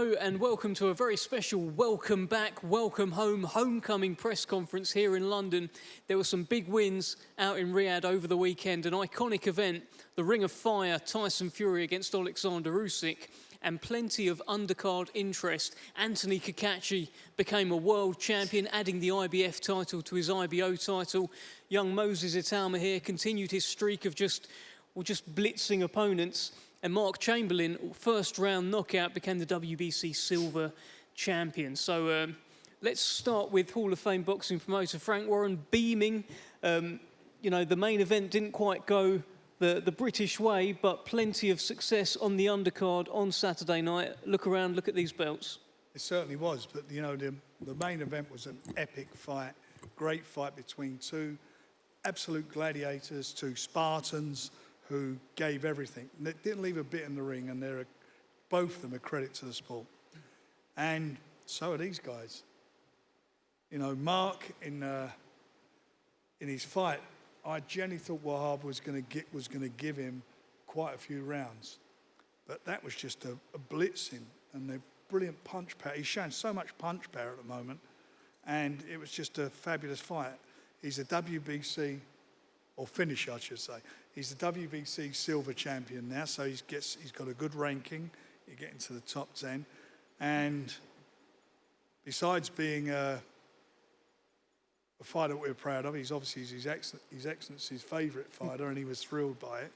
Hello and welcome to a very special welcome back, welcome home, homecoming press conference here in London. There were some big wins out in Riyadh over the weekend, an iconic event, the Ring of Fire, Tyson Fury against Alexander Usyk, and plenty of undercard interest. Anthony Kakachi became a world champion, adding the IBF title to his IBO title. Young Moses Itauma here continued his streak of just blitzing opponents. And Mark Chamberlain, first round knockout, became the WBC silver champion. So let's start with Hall of Fame boxing promoter Frank Warren beaming. The main event didn't quite go the British way, but plenty of success on the undercard on Saturday night. Look around, look at these belts. It certainly was, but the main event was an epic fight, great fight between two absolute gladiators, two Spartans, who gave everything. They didn't leave a bit in the ring, and both of them a credit to the sport. And so are these guys. Mark in his fight, I genuinely thought Wahab was going to give him quite a few rounds, but that was just a blitzing and a brilliant punch power. He's shown so much punch power at the moment, and it was just a fabulous fight. He's a WBC, or finisher, I should say. He's the WBC silver champion now, so he's got a good ranking. You get into the top 10. And besides being a fighter that we're proud of, he's obviously His Excellency's favourite fighter, and he was thrilled by it.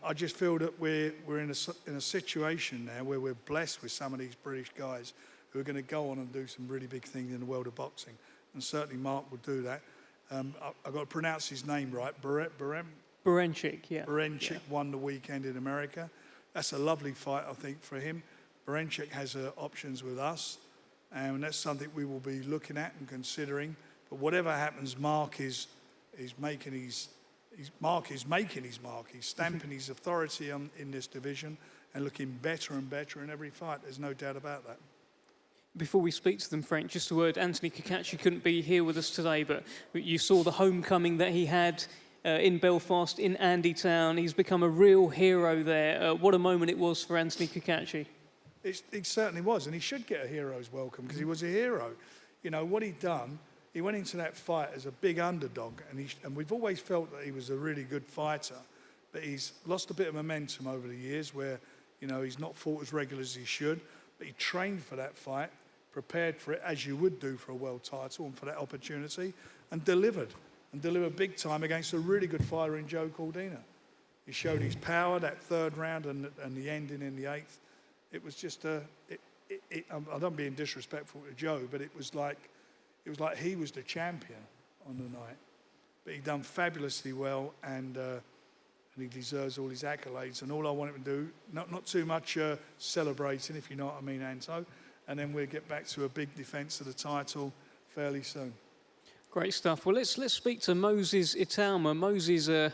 I just feel that we're in a situation now where we're blessed with some of these British guys who are going to go on and do some really big things in the world of boxing. And certainly Mark will do that. I've got to pronounce his name right. Beranchyk, yeah. Beranchyk won the weekend in America. That's a lovely fight, I think, for him. Beranchyk has options with us, and that's something we will be looking at and considering. But whatever happens, Mark is making his mark. He's stamping his authority in this division and looking better and better in every fight. There's no doubt about that. Before we speak to them, Frank, just a word. Anthony Kakachi couldn't be here with us today, but you saw the homecoming that he had in Belfast, in Andy Town. He's become a real hero there. What a moment it was for Anthony Kakachi. It certainly was, and he should get a hero's welcome because he was a hero. What he'd done, he went into that fight as a big underdog, and we've always felt that he was a really good fighter, but he's lost a bit of momentum over the years where, he's not fought as regular as he should, but he trained for that fight, prepared for it as you would do for a world title and for that opportunity, and delivered big time against a really good fighter in Joe Cordina. He showed his power that third round and the ending in the eighth. It was just I don't being disrespectful to Joe, but it was like he was the champion on the night. But he done fabulously well, and he deserves all his accolades. And all I want him to do, not too much celebrating, if you know what I mean, Anto. And then we'll get back to a big defence of the title fairly soon. Great stuff. Well, let's speak to Moses Itauma. Moses,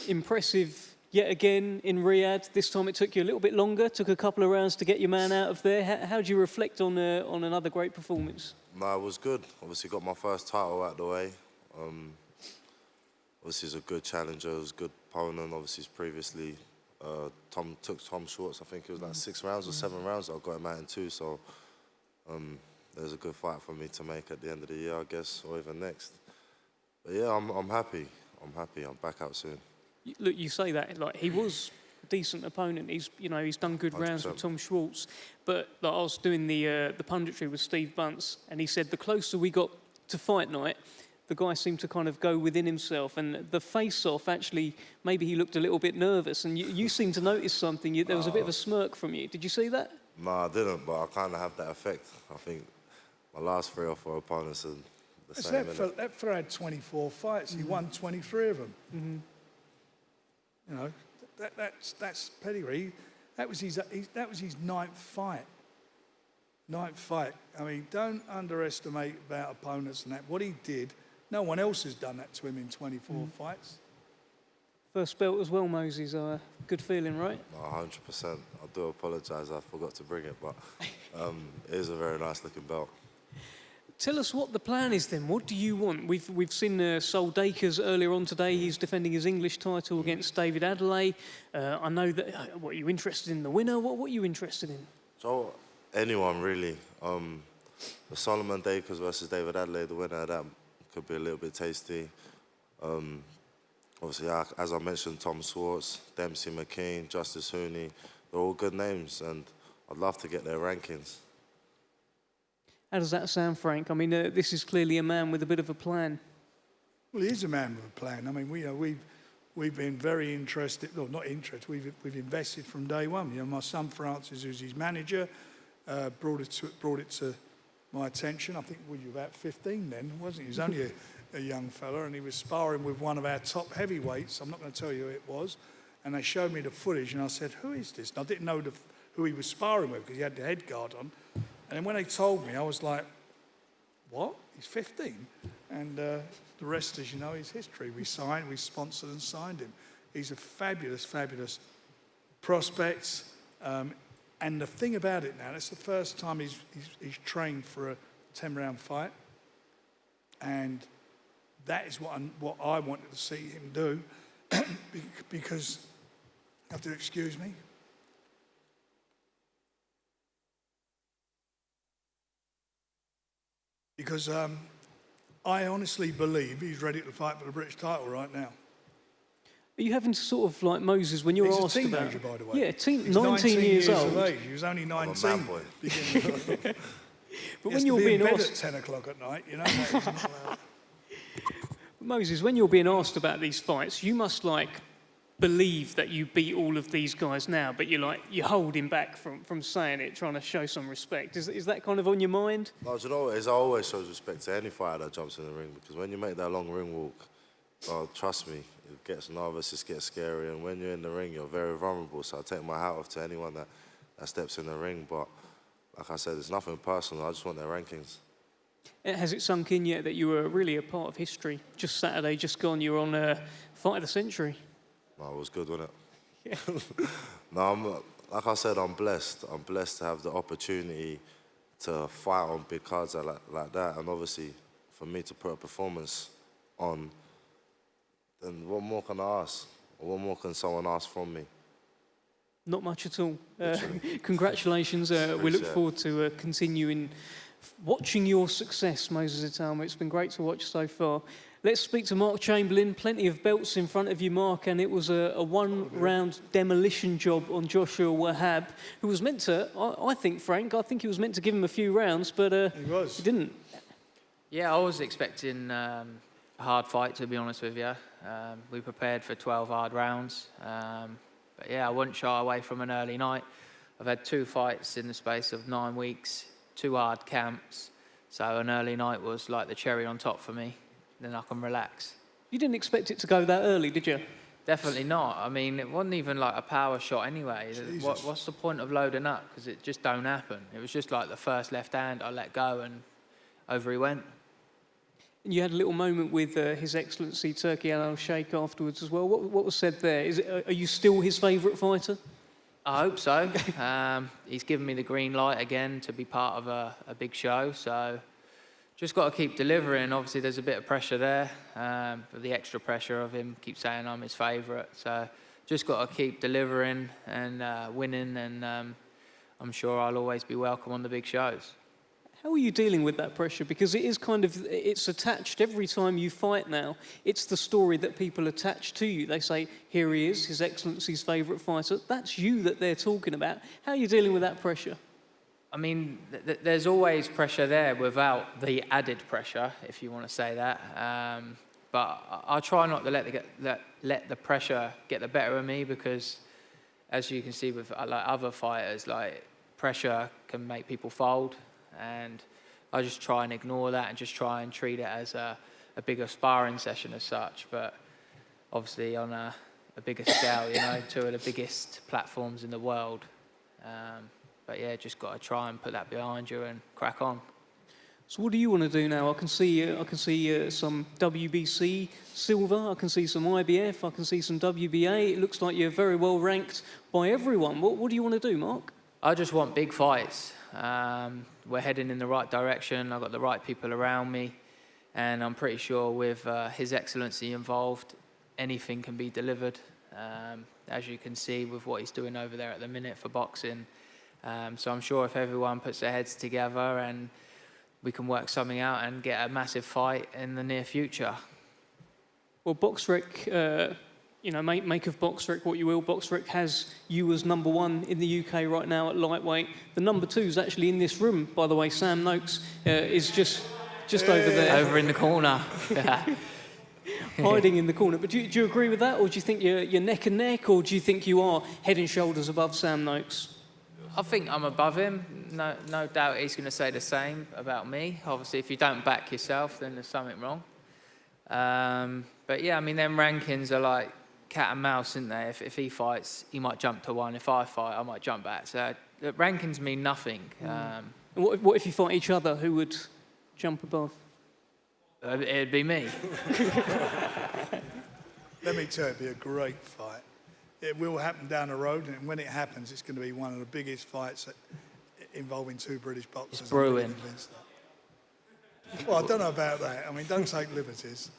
impressive yet again in Riyadh. This time it took you a little bit longer, took a couple of rounds to get your man out of there. How do you reflect on another great performance? No, it was good. Obviously got my first title out of the way. Obviously he's a good challenger, he was a good opponent. Obviously he's previously took Tom Schwartz, I think it was like 6 rounds or 7 rounds. I got him out in 2, so there's a good fight for me to make at the end of the year, I guess, or even next. But yeah, I'm happy. I'm back out soon. Look, you say that like he was a decent opponent. He's done good 100%. Rounds with Tom Schwartz. But like, I was doing the punditry with Steve Bunce, and he said the closer we got to fight night, the guy seemed to kind of go within himself, and the face-off actually, maybe he looked a little bit nervous, and you seemed to notice something. There was a bit of a smirk from you. Did you see that? No, I didn't, but I kind of have that effect. I think my last 3 or 4 opponents are the same. That fella had 24 fights. He won 23 of them. Mm-hmm. That's pedigree. That was his 9th fight. 9th fight. I mean, don't underestimate about opponents and that. What he did, no one else has done that to him in 24 fights. First belt as well, Moses. Good feeling, right? No, 100%. I do apologise, I forgot to bring it, but it is a very nice looking belt. Tell us what the plan is then. What do you want? We've seen Sol Dakers earlier on today. He's defending his English title against David Adelaide. I know that. What, are you interested in the winner? What are you interested in? So anyone really. The Solomon Dakers versus David Adelaide, the winner of that could be a little bit tasty. Obviously, as I mentioned, Tom Swartz, Dempsey McKean, Justice Hooney, they're all good names, and I'd love to get their rankings. How does that sound, Frank? I mean, this is clearly a man with a bit of a plan. Well, he is a man with a plan. I mean, we've been very interested, well, not interested, we've invested from day one. You know, my son Francis, who's his manager, brought it to my attention. I think, well, you were about 15 then, wasn't he? He was only a young fella, and he was sparring with one of our top heavyweights. I'm not going to tell you who it was. And they showed me the footage, and I said, who is this? And I didn't know who he was sparring with because he had the head guard on. And then when they told me, I was like, what? He's 15? And the rest, as you know, is history. We sponsored and signed him. He's a fabulous, fabulous prospect. And the thing about it now, that's the first time he's trained for a 10-round fight. And that is what I wanted to see him do. Because, you have to excuse me. Because I honestly believe he's ready to fight for the British title right now. Are you having to sort of, like Moses, when you're asked about... He's a teenager, by the way. Yeah, He's 19 years old. of age. He was only 19. I'm a man boy. But when you're being bed asked... at 10 o'clock at night, you know, that isn't allowed. Moses, when you're being asked about these fights, you must, like, believe that you beat all of these guys now, but you're holding back from saying it, trying to show some respect. Is that kind of on your mind? No, do you know what? I always show respect to any fighter that jumps in the ring, because when you make that long ring walk, oh, trust me, it gets nervous, it gets scary, and when you're in the ring, you're very vulnerable. So I take my hat off to anyone that steps in the ring. But like I said, it's nothing personal. I just want their rankings. Has it sunk in yet that you were really a part of history? Just Saturday, just gone, you were on Fight of the Century. No, it was good, wasn't it? Yeah. No, like I said, I'm blessed. I'm blessed to have the opportunity to fight on big cards like that, and obviously for me to put a performance on. Then what more can I ask? Or what more can someone ask from me? Not much at all. Congratulations. We look forward to continuing watching your success, Moses Itauma. It's been great to watch so far. Let's speak to Mark Chamberlain. Plenty of belts in front of you, Mark, and it was a one-round demolition job on Joshua Wahab, who was meant to, I think, Frank, he was meant to give him a few rounds, but he didn't. Yeah, I was expecting a hard fight, to be honest with you. We prepared for 12 hard rounds. But yeah, I wouldn't shy away from an early night. I've had 2 fights in the space of 9 weeks, 2 hard camps. So an early night was like the cherry on top for me. Then I can relax. You didn't expect it to go that early, did you? Definitely not. I mean, it wasn't even like a power shot anyway. What's the point of loading up? Because it just don't happen. It was just like the first left hand I let go and over he went. And you had a little moment with His Excellency Turki Al-Sheikh afterwards as well. What was said there? Are you still his favourite fighter? I hope so. He's given me the green light again to be part of a big show. So just got to keep delivering. Obviously, there's a bit of pressure there. The extra pressure of him keep saying I'm his favourite. So just got to keep delivering and winning. And I'm sure I'll always be welcome on the big shows. How are you dealing with that pressure? Because it is it's attached every time you fight now. It's the story that people attach to you. They say, here he is, His Excellency's favourite fighter. That's you that they're talking about. How are you dealing with that pressure? I mean, there's always pressure there without the added pressure, if you want to say that. But I try not to let the pressure get the better of me, because, as you can see with like other fighters, like pressure can make people fold. And I just try and ignore that and just try and treat it as a bigger sparring session as such. But obviously on a bigger scale, 2 of the biggest platforms in the world. But yeah, just got to try and put that behind you and crack on. So what do you want to do now? I can see some WBC silver. I can see some IBF. I can see some WBA. It looks like you're very well ranked by everyone. What do you want to do, Mark? I just want big fights. We're heading in the right direction. I've got the right people around me, and I'm pretty sure with His Excellency involved, anything can be delivered. As you can see with what he's doing over there at the minute for boxing, So I'm sure if everyone puts their heads together and we can work something out and get a massive fight in the near future. Well, BoxRec, make of BoxRec what you will. BoxRec has you as number 1 in the UK right now at lightweight. The number 2 is actually in this room, by the way. Sam Noakes is just over there. Over in the corner. Hiding in the corner. But do you agree with that, or do you think you're neck and neck, or do you think you are head and shoulders above Sam Noakes? I think I'm above him. No doubt he's going to say the same about me. Obviously, if you don't back yourself, then there's something wrong. But yeah, I mean, them rankings are like cat and mouse, isn't they? If he fights, he might jump to 1. If I fight, I might jump back. So the rankings mean nothing. And what if you fight each other? Who would jump above? It'd be me. Let me tell you, it'd be a great fight. It will happen down the road, and when it happens, it's going to be one of the biggest fights involving 2 British boxers. It's brewing. Well, I don't know about that. I mean, don't take liberties.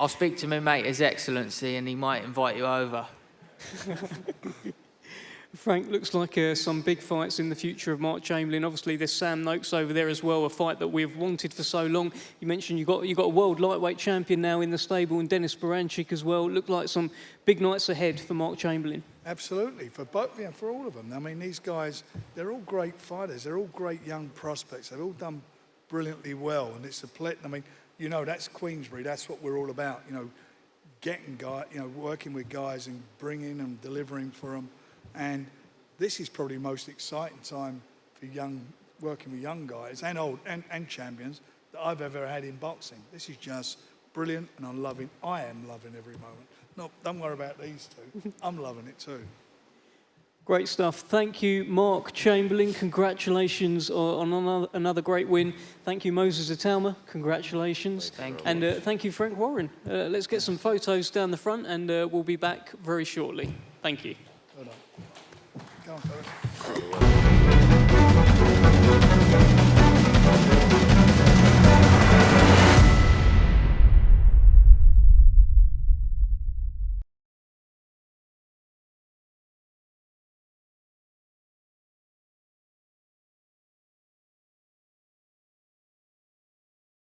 I'll speak to my mate, His Excellency, and he might invite you over. Frank, looks like some big fights in the future of Mark Chamberlain. Obviously, there's Sam Noakes over there as well, a fight that we've wanted for so long. You mentioned you got a world lightweight champion now in the stable, and Dennis Baranchik as well. Look like some big nights ahead for Mark Chamberlain. Absolutely, for all of them. I mean, these guys, they're all great fighters. They're all great young prospects. They've all done brilliantly well, and it's I mean, that's Queensbury. That's what we're all about. Getting guys, working with guys and bringing and delivering for them. And this is probably the most exciting time for working with young guys and old and champions that I've ever had in boxing. This is just brilliant, and I am loving every moment. No, don't worry about these 2. I'm loving it too. Great stuff. Thank you, Mark Chamberlain. Congratulations on another great win. Thank you, Moses Itauma. Congratulations. Thank you. And thank you, Frank Warren. Let's get some photos down the front, and we'll be back very shortly. Thank you. Hold on. Go on, fellas.